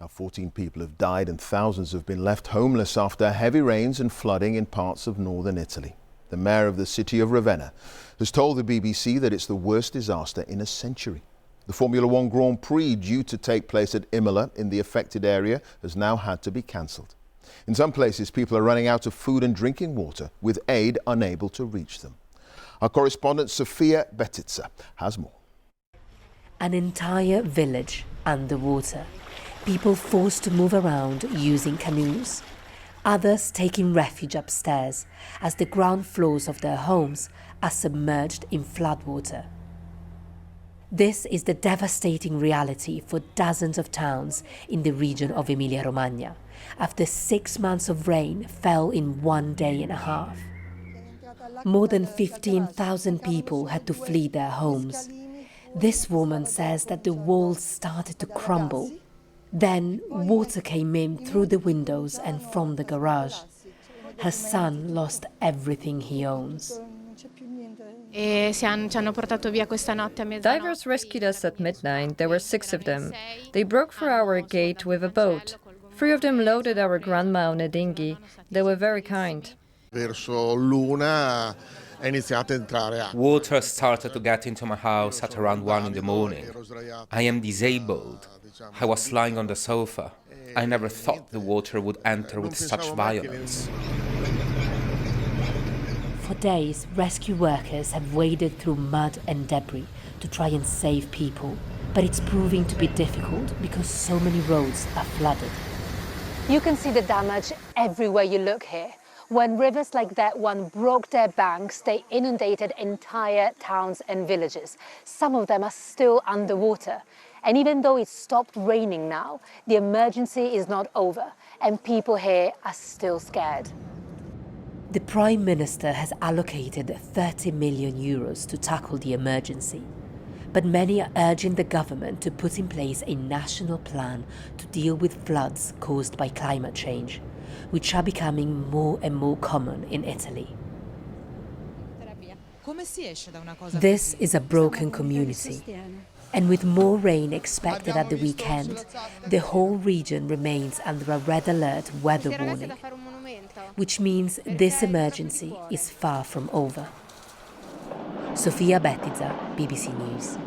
Now, 14 people have died and thousands have been left homeless after heavy rains and flooding in parts of northern Italy. The mayor of the city of Ravenna has told the BBC that it's the worst disaster in a century. The Formula One Grand Prix, due to take place at Imola in the affected area, has now had to be cancelled. In some places, people are running out of food and drinking water, with aid unable to reach them. Our correspondent Sofia Bettiza has more. An entire village underwater. People forced to move around using canoes. Others taking refuge upstairs as the ground floors of their homes are submerged in floodwater. This is the devastating reality for dozens of towns in the region of Emilia-Romagna after 6 months of rain fell in 1 day and a half. More than 15,000 people had to flee their homes. This woman says that the walls started to crumble. Then water came in through the windows and from the garage. Her son lost everything he owns. Divers rescued us at midnight. There were 6 of them. They broke through our gate with a boat. 3 of them loaded our grandma on a dinghy. They were very kind. Water started to get into my house at around 1 in the morning. I am disabled. I was lying on the sofa. I never thought the water would enter with such violence. For days, rescue workers have waded through mud and debris to try and save people. But it's proving to be difficult because so many roads are flooded. You can see the damage everywhere you look here. When rivers like that one broke their banks, they inundated entire towns and villages. Some of them are still underwater. And even though it's stopped raining now, the emergency is not over, and people here are still scared. The Prime Minister has allocated 30 million euros to tackle the emergency. But many are urging the government to put in place a national plan to deal with floods caused by climate change, which are becoming more and more common in Italy. This is a broken community. And with more rain expected at the weekend, the whole region remains under a red alert weather warning, which means this emergency is far from over. Sofia Bettiza, BBC News.